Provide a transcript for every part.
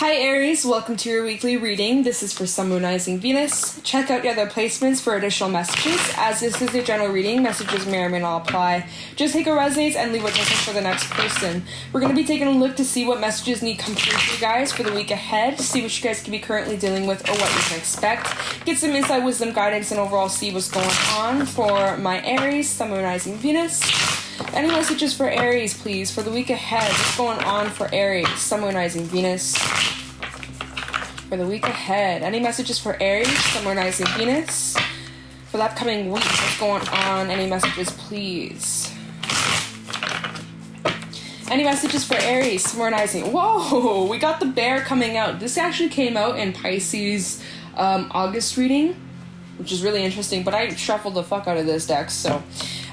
Hi Aries, welcome to your weekly reading. This is for Sun, Moon, Rising, Venus. Check out the other placements for additional messages. As this is a general reading, messages may or may not apply. Just take what resonates and leave what doesn't for the next person. We're going to be taking a look to see what messages need to come through for you guys for the week ahead, see what you guys can be currently dealing with or what you can expect. Get some insight, wisdom, guidance, and overall see what's going on for my Aries, Sun, Moon, Rising, Venus. Any messages for Aries, please, for the week ahead? What's going on for Aries, Sun, Moon, Rising, Venus? For the week ahead. Any messages for Aries, Sun, Moon, Rising, Venus? For the upcoming week, what's going on? Any messages, please? Any messages for Aries, Sun, Moon, Rising? Whoa! We got the bear coming out. This actually came out in Pisces August reading, which is really interesting, but I shuffled the fuck out of this deck, so...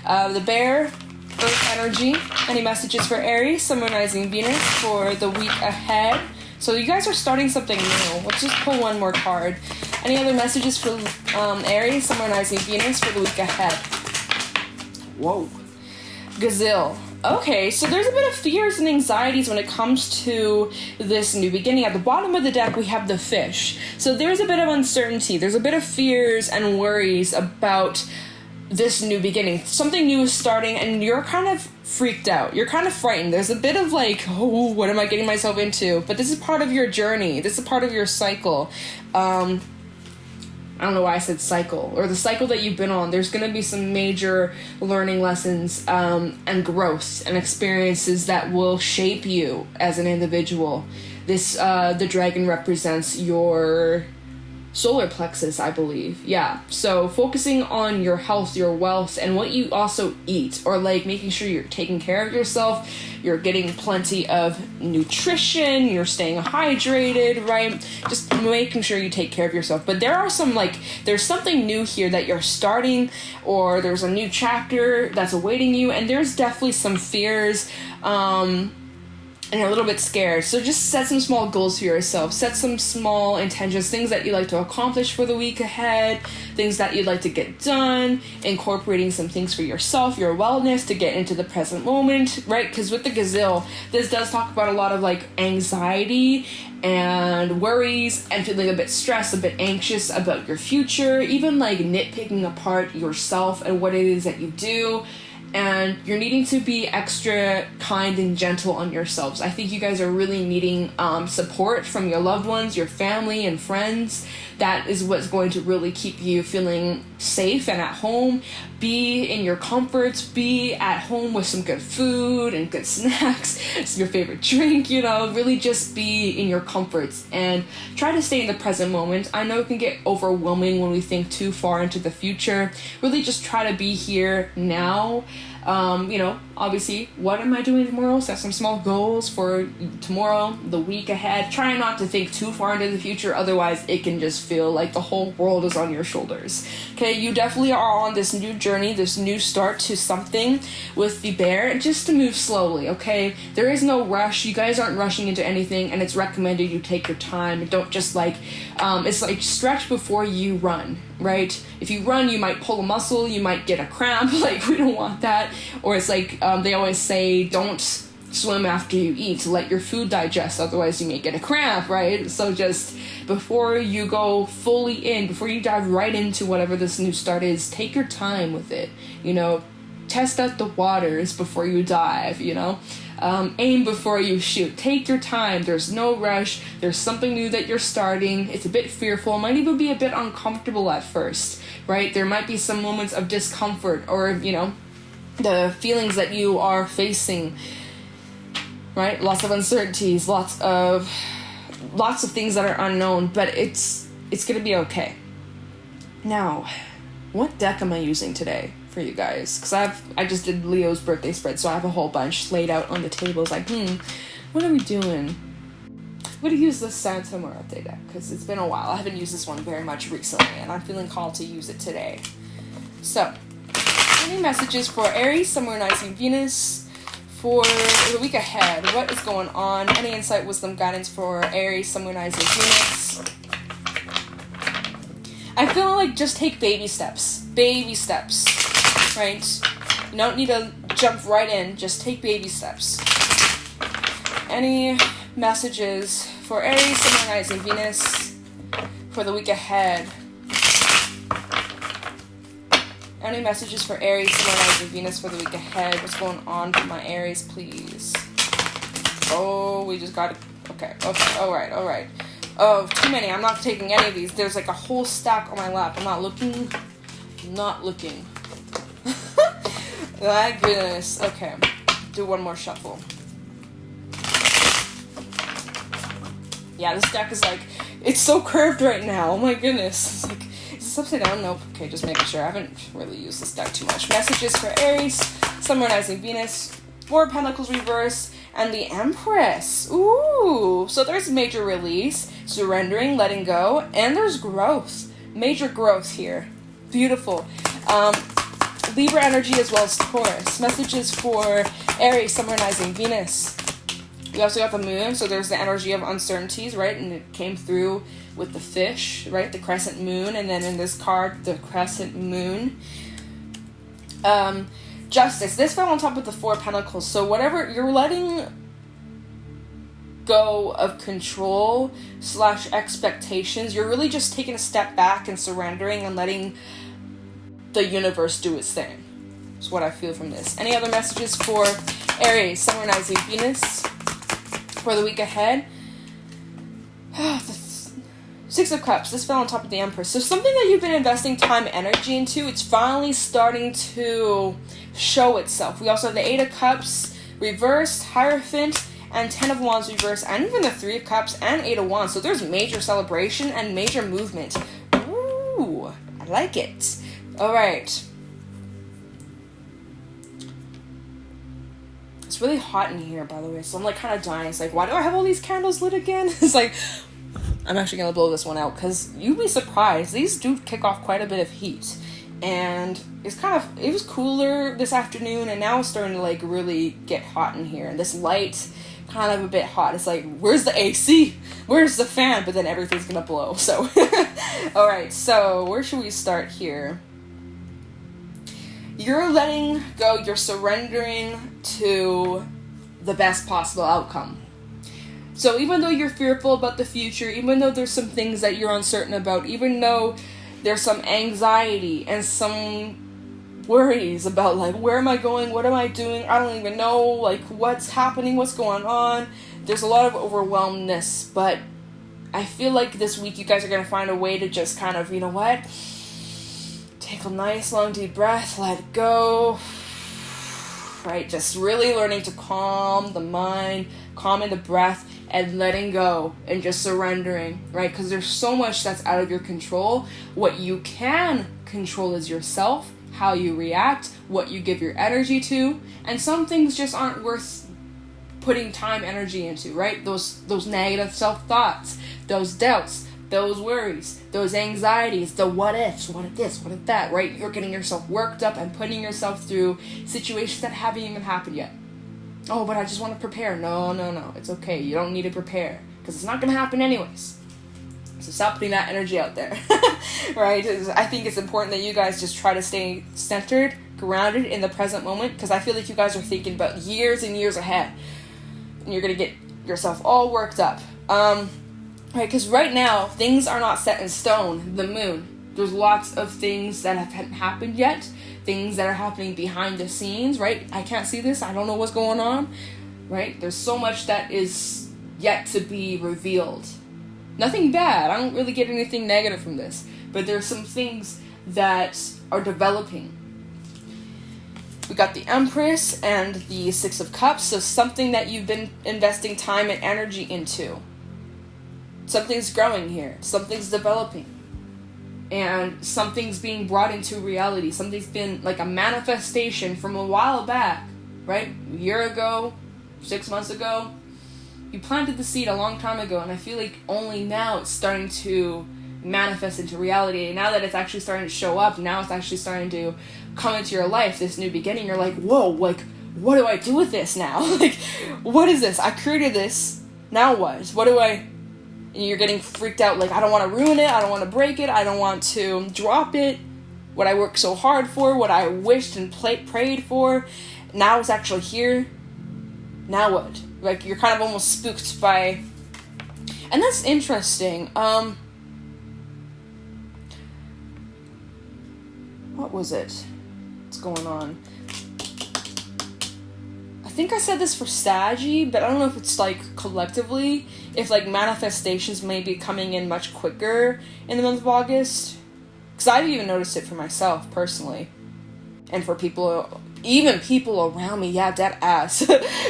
the bear... Earth energy. Any messages for Aries, Sun, Moon, Rising, Venus for the week ahead? So you guys are starting something new. Let's just pull one more card. Any other messages for Aries, Sun, Moon, Rising, Venus for the week ahead? Whoa. Gazelle. Okay, so there's a bit of fears and anxieties when it comes to this new beginning. At the bottom of the deck, we have the fish. So there's a bit of uncertainty. There's a bit of fears and worries about this new beginning. Something new is starting and you're kind of freaked out. You're kind of frightened. There's a bit of like, oh, what am I getting myself into? But this is part of your journey. This is part of your cycle. I don't know why I said cycle, or the cycle that you've been on. There's going to be some major learning lessons and growth and experiences that will shape you as an individual. This, the dragon represents your solar plexus, I believe. Yeah, so focusing on your health, your wealth, and what you also eat, or like making sure you're taking care of yourself, you're getting plenty of nutrition, you're staying hydrated, right? Just making sure you take care of yourself. But there are some, like, there's something new here that you're starting, or there's a new chapter that's awaiting you, and there's definitely some fears, and a little bit scared. So just set some small goals for yourself. Set some small intentions, things that you'd like to accomplish for the week ahead, things that you'd like to get done, incorporating some things for yourself, your wellness, to get into the present moment, right? Because with the gazelle, this does talk about a lot of like anxiety and worries and feeling a bit stressed, a bit anxious about your future, even like nitpicking apart yourself and what it is that you do. And you're needing to be extra kind and gentle on yourselves. I think you guys are really needing support from your loved ones, your family and friends. That is what's going to really keep you feeling safe and at home. Be in your comforts. Be at home with some good food and good snacks. It's your favorite drink, you know. Really just be in your comforts and try to stay in the present moment. I know it can get overwhelming when we think too far into the future. Really just try to be here now. You know, obviously, what am I doing tomorrow? Set some small goals for tomorrow, the week ahead. Try not to think too far into the future, otherwise it can just feel like the whole world is on your shoulders. Okay, you definitely are on this new journey, this new start to something with the bear, just to move slowly, okay? There is no rush. You guys aren't rushing into anything, and it's recommended you take your time. Don't just like, it's like stretch before you run, right? If you run, you might pull a muscle, you might get a cramp, like we don't want that. Or it's like, they always say, don't swim after you eat, let your food digest, otherwise you may get a cramp, right? So just before you go fully in, before you dive right into whatever this new start is, take your time with it, you know, test out the waters before you dive, you know, aim before you shoot, take your time, there's no rush, there's something new that you're starting, it's a bit fearful, it might even be a bit uncomfortable at first, right? There might be some moments of discomfort, or, you know, the feelings that you are facing, right? Lots of uncertainties, lots of things that are unknown, but it's gonna be okay. Now, what deck am I using today for you guys? Because I just did Leo's birthday spread, so I have a whole bunch laid out on the table. It's like, what are we doing? I'm gonna use the Santa Muerte deck because it's been a while. I haven't used this one very much recently, and I'm feeling called to use it today. So, any messages for Aries, Sun, Moon, Rising, Venus for the week ahead? What is going on? Any insight, wisdom, guidance for Aries, Sun, Moon, Rising, Venus? I feel like just take baby steps, right? You don't need to jump right in, just take baby steps. Any messages for Aries, Sun, Moon, Rising, Venus for the week ahead. Any messages for Aries, Sun, Moon, Rising, Venus for the week ahead? What's going on for my Aries, please? Oh, we just got it. Okay, alright. Oh, too many. I'm not taking any of these. There's like a whole stack on my lap. I'm not looking. My goodness. Okay, do one more shuffle. Yeah, this deck is like, it's so curved right now. Oh my goodness. It's like, is this upside down? Nope. Okay, just making sure. I haven't really used this deck too much. Messages for Aries, Sun, Moon, Rising, Venus, 4 of Pentacles reverse, and the Empress. Ooh. So there's major release, surrendering, letting go, and there's growth. Major growth here. Beautiful. Libra energy as well as Taurus. Messages for Aries, Sun, Moon, Rising, Venus. We also got the moon, so there's the energy of uncertainties, right? And it came through with the fish, right? The crescent moon, and then in this card, the crescent moon. Justice. This fell on top of the 4 of Pentacles. So whatever, you're letting go of control / expectations. You're really just taking a step back and surrendering and letting the universe do its thing. That's what I feel from this. Any other messages for Aries, Sun, Moon, Rising, Venus for the week ahead? The 6 of Cups. This fell on top of the Empress. So something that you've been investing time and energy into, it's finally starting to show itself. We also have the 8 of Cups reversed, Hierophant, and 10 of Wands reversed, and even the 3 of Cups and 8 of Wands. So there's major celebration and major movement. Ooh, I like it. All right. It's really hot in here, by the way, so I'm like kind of dying. It's like, why do I have all these candles lit again? It's like, I'm actually gonna blow this one out because you'd be surprised. These do kick off quite a bit of heat, and it was cooler this afternoon, and now it's starting to like really get hot in here. And this light, kind of a bit hot. It's like, where's the AC? Where's the fan? But then everything's gonna blow. So, all right. So where should we start here? You're letting go, you're surrendering to the best possible outcome. So even though you're fearful about the future, even though there's some things that you're uncertain about, even though there's some anxiety and some worries about like, where am I going? What am I doing? I don't even know, like, what's happening, what's going on. There's a lot of overwhelmedness, but I feel like this week you guys are going to find a way to just kind of, you know what? Take a nice long deep breath, let it go, right? Just really learning to calm the mind, calming the breath, and letting go, and just surrendering, right? Because there's so much that's out of your control. What you can control is yourself, how you react, what you give your energy to, and some things just aren't worth putting time, energy into, right? Those negative self-thoughts, those doubts, those worries, those anxieties, the what ifs, what if this, what if that, right? You're getting yourself worked up and putting yourself through situations that haven't even happened yet. Oh, but I just want to prepare. No. It's okay. You don't need to prepare because it's not going to happen anyways. So stop putting that energy out there, right? I think it's important that you guys just try to stay centered, grounded in the present moment, because I feel like you guys are thinking about years and years ahead, and you're going to get yourself all worked up. Right, because right now, things are not set in stone. The moon. There's lots of things that haven't happened yet. Things that are happening behind the scenes, right? I can't see this. I don't know what's going on, right? There's so much that is yet to be revealed. Nothing bad. I don't really get anything negative from this. But there's some things that are developing. We got the Empress and the 6 of Cups. So something that you've been investing time and energy into. Something's growing here. Something's developing. And something's being brought into reality. Something's been like a manifestation from a while back, right? A year ago, 6 months ago. You planted the seed a long time ago, and I feel like only now it's starting to manifest into reality. And now that it's actually starting to show up, now it's actually starting to come into your life, this new beginning. You're like, whoa, like, what do I do with this now? Like, what is this? I created this. Now what? What do I... And you're getting freaked out, like, I don't want to ruin it, I don't want to break it, I don't want to drop it, what I worked so hard for, what I wished and prayed for, now it's actually here, now what? Like, you're kind of almost spooked by... And that's interesting. What was it? What's going on? I think I said this for Saggy, but I don't know if it's, like, collectively, if, like, manifestations may be coming in much quicker in the month of August. Because I've even noticed it for myself, personally. And for people, even people around me, yeah, dead ass.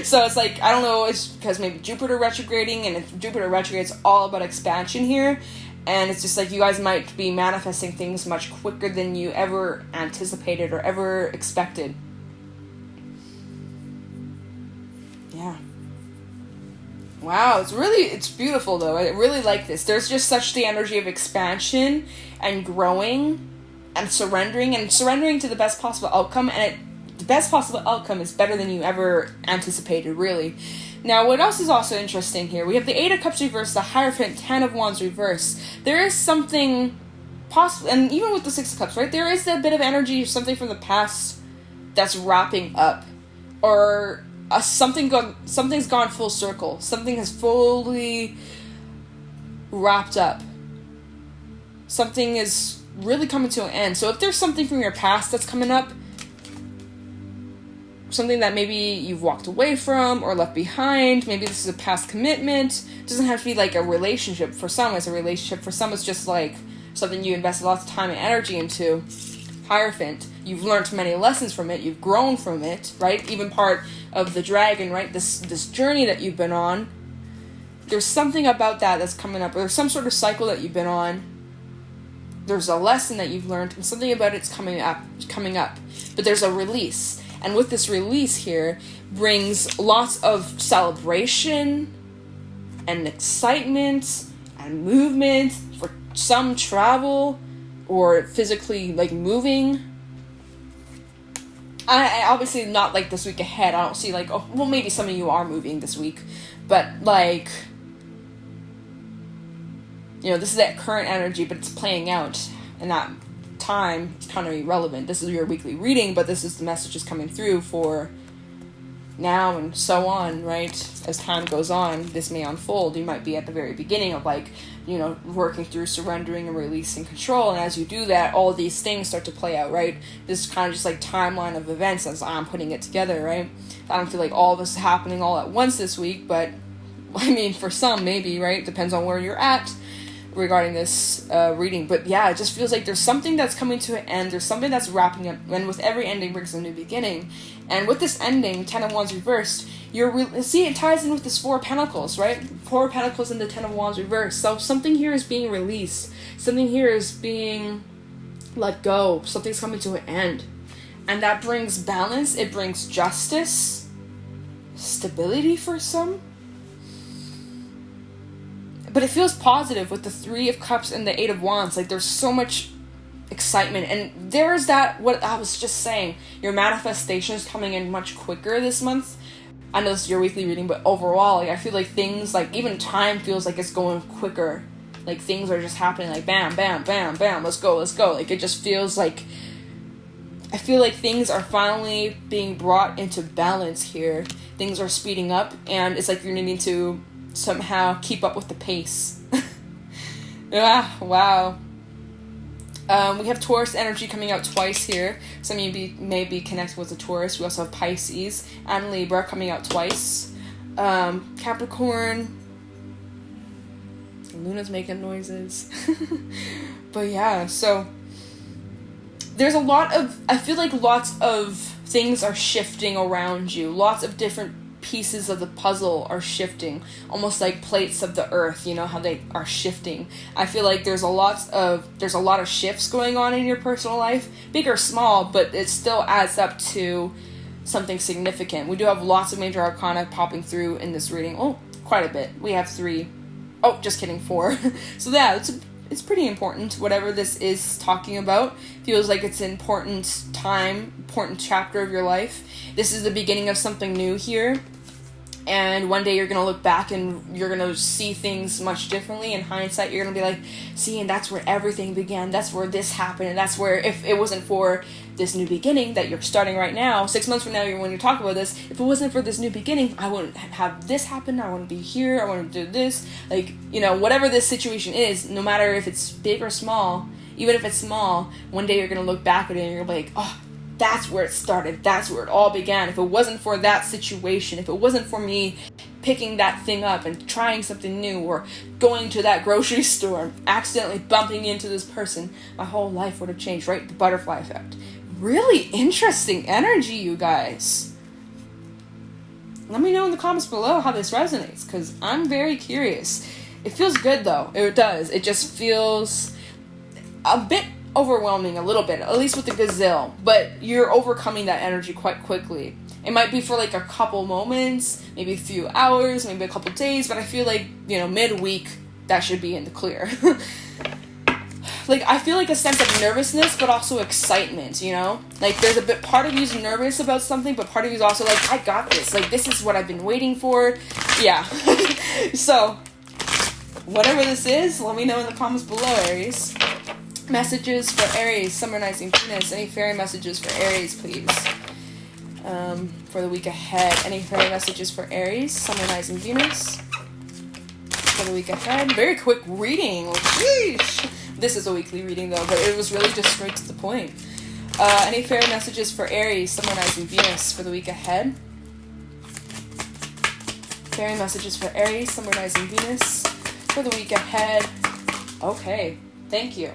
So it's like, I don't know, it's because maybe Jupiter retrograding, and if Jupiter retrogrades, it's all about expansion here. And it's just like, you guys might be manifesting things much quicker than you ever anticipated or ever expected. Yeah. Wow, it's beautiful though. I really like this. There's just such the energy of expansion and growing and surrendering to the best possible outcome, and the best possible outcome is better than you ever anticipated, really. Now, what else is also interesting here? We have the Eight of Cups reversed, the Hierophant, Ten of Wands reversed. There is something possible, and even with the Six of Cups, right? There is that bit of energy, something from the past that's wrapping up, or something's gone full circle. Something has fully wrapped up. Something is really coming to an end. So if there's something from your past that's coming up, something that maybe you've walked away from or left behind, maybe this is a past commitment. It doesn't have to be like a relationship. For some, it's a relationship. For some, it's just like something you invested lots of time and energy into. Hierophant, you've learned many lessons from it, you've grown from it, right? Even part of the dragon, right? This journey that you've been on, there's something about that that's coming up, or there's some sort of cycle that you've been on. There's a lesson that you've learned, and something about it's coming up. But there's a release, and with this release here brings lots of celebration and excitement and movement, for some travel, or physically, like, moving. I obviously not, like, this week ahead. I don't see, like, oh, well, maybe some of you are moving this week. But, like, you know, this is that current energy, but it's playing out. And that time, it's kind of irrelevant. This is your weekly reading, but this is the messages coming through for now and so on, right? As time goes on, this may unfold. You might be at the very beginning of, like, you know, working through surrendering and releasing control, and as you do that, all these things start to play out, right? This kind of just like timeline of events as I'm putting it together, right? I don't feel like all of this is happening all at once this week, but I mean, for some, maybe, right? Depends on where you're at regarding this reading. But yeah, it just feels like there's something that's coming to an end. There's something that's wrapping up, and with every ending brings a new beginning. And with this ending, Ten of Wands reversed, see, it ties in with this Four of Pentacles, right? Four of Pentacles and the Ten of Wands reversed. So something here is being released. Something here is being let go. Something's coming to an end. And that brings balance. It brings justice. Stability for some. But it feels positive with the Three of Cups and the Eight of Wands. Like, there's so much excitement, and there's that, what I was just saying, your manifestation is coming in much quicker this month. I know this is your weekly reading, but overall, like, I feel like things, like, even time feels like it's going quicker. Like, things are just happening, like, bam, bam, bam, bam, let's go. Like, it just feels like, I feel like things are finally being brought into balance here. Things are speeding up, and it's like you're needing to somehow keep up with the pace. Wow. We have Taurus energy coming out twice here. Some of you may be connected with the Taurus. We also have Pisces and Libra coming out twice. Capricorn. Luna's making noises. But yeah, so there's a lot of, I feel like lots of things are shifting around you. Lots of different pieces of the puzzle are shifting, almost like plates of the earth, you know how they are shifting. I feel like there's a lot of shifts going on in your personal life, big or small, but it still adds up to something significant. We do have lots of major arcana popping through in this reading. Oh, quite a bit. We have 3. Oh, just kidding, 4. So yeah, it's pretty important. Whatever this is talking about feels like it's an important time, important chapter of your life. This is the beginning of something new here. And one day you're going to look back and you're going to see things much differently. In hindsight, you're going to be like, see, and that's where everything began. That's where this happened. And that's where, if it wasn't for this new beginning that you're starting right now, 6 months from now, when you talk about this, if it wasn't for this new beginning, I wouldn't have this happen. I wouldn't be here. I wouldn't do this. Like, you know, whatever this situation is, no matter if it's big or small, even if it's small, one day you're going to look back at it and you're like, oh, that's where it started. That's where it all began. If it wasn't for that situation, if it wasn't for me picking that thing up and trying something new, or going to that grocery store, accidentally bumping into this person, my whole life would have changed, right? The butterfly effect. Really interesting energy, you guys. Let me know in the comments below how this resonates, because I'm very curious. It feels good, though. It does. It just feels a bit overwhelming, a little bit, at least with the gazelle, but you're overcoming that energy quite quickly. It might be for like a couple moments, maybe a few hours, maybe a couple days, but I feel like, you know, midweek, that should be in the clear. Like, I feel like a sense of nervousness, but also excitement, you know? Like, there's a bit, part of you's nervous about something, but part of you's also like, I got this. Like, this is what I've been waiting for. Yeah. So, whatever this is, let me know in the comments below, Aries. Messages for Aries, summonizing Venus. Any fairy messages for Aries, please? For the week ahead. Any fairy messages for Aries, summonizing Venus? For the week ahead. Very quick reading. Sheesh. This is a weekly reading, though, but it was really just straight to the point. Any fairy messages for Aries, summonizing Venus, for the week ahead? Fairy messages for Aries, summonizing Venus, for the week ahead. Okay, thank you.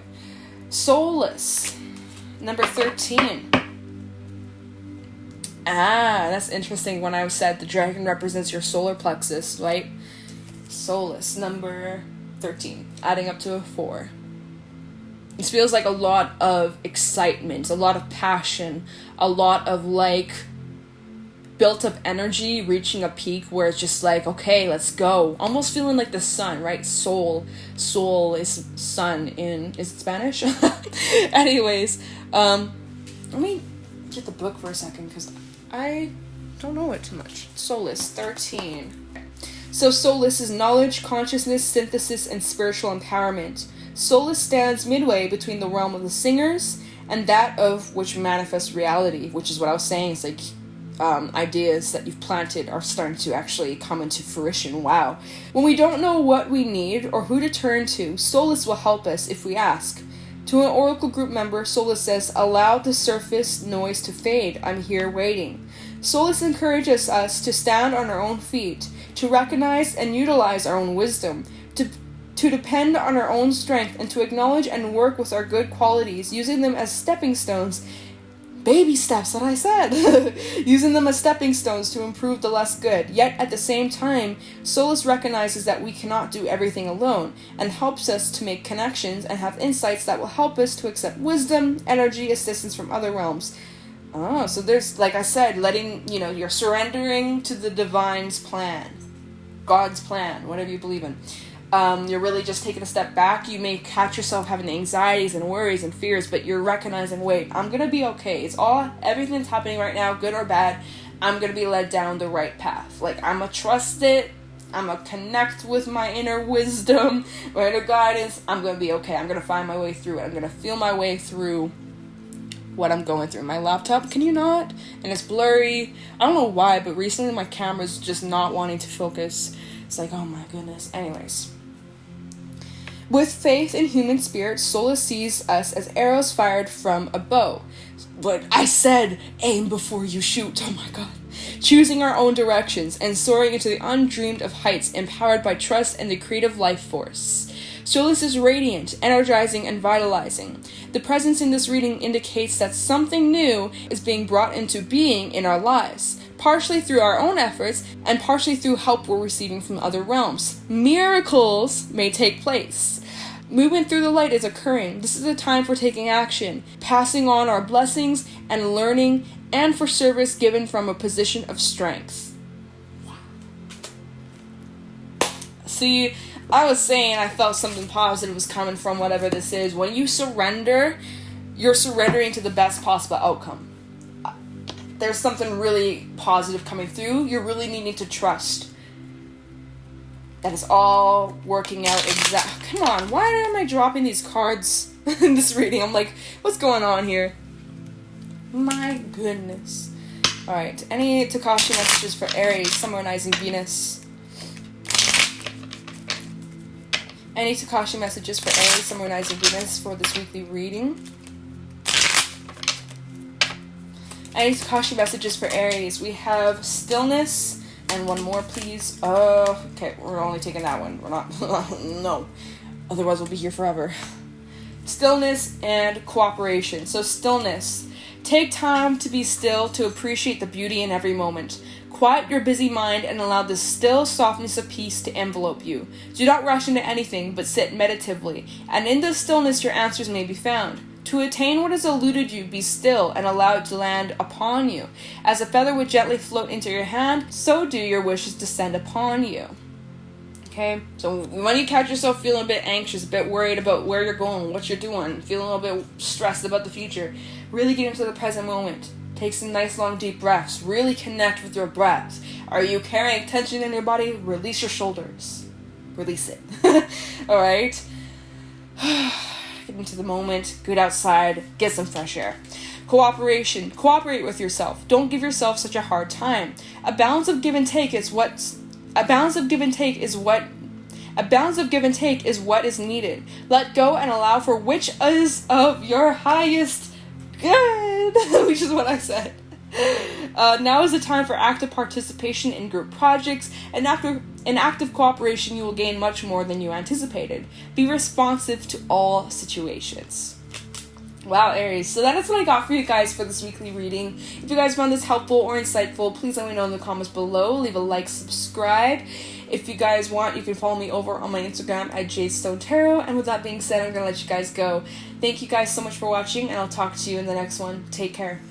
Soulless, number 13. That's interesting. When I said the dragon represents your solar plexus, right? Soulless, number 13, adding up to a 4. This feels like a lot of excitement, a lot of passion, a lot of like built up energy reaching a peak where it's just like, okay, let's go. Almost feeling like the sun, right? Soul is sun in, is it Spanish? Anyways, let me get the book for a second because I don't know it too much. Soulless, 13. So soulless is knowledge, consciousness, synthesis, and spiritual empowerment. Soulless stands midway between the realm of the singers and that of which manifests reality, which is what I was saying. It's like ideas that you've planted are starting to actually come into fruition. Wow. When we don't know what we need or who to turn to, Soulless will help us if we ask. To an Oracle group member, Soulless says, allow the surface noise to fade. I'm here waiting. Soulless encourages us to stand on our own feet, to recognize and utilize our own wisdom, to depend on our own strength, and to acknowledge and work with our good qualities, using them as stepping stones. Baby steps that I said. Using them as stepping stones to improve the less good. Yet at the same time, Soulless recognizes that we cannot do everything alone, and helps us to make connections and have insights that will help us to accept wisdom, energy, assistance from other realms. Oh, so there's, like I said, letting, you know, you're surrendering to the divine's plan. God's plan, whatever you believe in. You're really just taking a step back. You may catch yourself having anxieties and worries and fears, but you're recognizing, wait, I'm going to be okay. Everything that's happening right now, good or bad, I'm going to be led down the right path. Like, I'm going to trust it. I'm going to connect with my inner wisdom, my inner guidance. I'm going to be okay. I'm going to find my way through it. I'm going to feel my way through what I'm going through. My laptop, can you not? And it's blurry. I don't know why, but recently my camera's just not wanting to focus. It's like, oh my goodness. Anyways. With faith in human spirit, Soulless sees us as arrows fired from a bow. But I said, aim before you shoot. Oh my god. Choosing our own directions and soaring into the undreamed of heights, empowered by trust and the creative life force. Soulless is radiant, energizing, and vitalizing. The presence in this reading indicates that something new is being brought into being in our lives, partially through our own efforts and partially through help we're receiving from other realms. Miracles may take place. Movement through the light is occurring. This is the time for taking action, passing on our blessings and learning, and for service given from a position of strength. See, I was saying I felt something positive was coming from whatever this is. When you surrender, you're surrendering to the best possible outcome. There's something really positive coming through. You're really needing to trust that it's all working out Come on, why am I dropping these cards in this reading? I'm like, what's going on here? My goodness. Alright, any Tikashi messages for Aries, Sun, Moon, Rising, Venus? Any Tikashi messages for Aries, Sun, Moon, Rising, Venus for this weekly reading? Any Tikashi messages for Aries? We have stillness and one more, please. Oh, okay, we're only taking that one. We're not, no. Otherwise, we'll be here forever. Stillness and cooperation. So stillness. Take time to be still to appreciate the beauty in every moment. Quiet your busy mind and allow the still softness of peace to envelope you. Do not rush into anything, but sit meditatively, and in the stillness your answers may be found. To attain what has eluded you, be still and allow it to land upon you. As a feather would gently float into your hand, so do your wishes descend upon you. Okay, so when you catch yourself feeling a bit anxious, a bit worried about where you're going, what you're doing, feeling a little bit stressed about the future, really get into the present moment. Take some nice long deep breaths. Really connect with your breath. Are you carrying tension in your body? Release your shoulders. Release it. Alright? Get into the moment. Get outside. Get some fresh air. Cooperation. Cooperate with yourself. Don't give yourself such a hard time. A balance of give and take is what is needed. Let go and allow for which is of your highest good, which is what I said. Now is the time for active participation in group projects, and after in active cooperation you will gain much more than you anticipated. Be responsive to all situations. Wow, Aries. So that is what I got for you guys for this weekly reading. If you guys found this helpful or insightful, please let me know in the comments below. Leave a like, subscribe. If you guys want, you can follow me over on my Instagram at JadeStoneTarot. And with that being said, I'm going to let you guys go. Thank you guys so much for watching, and I'll talk to you in the next one. Take care.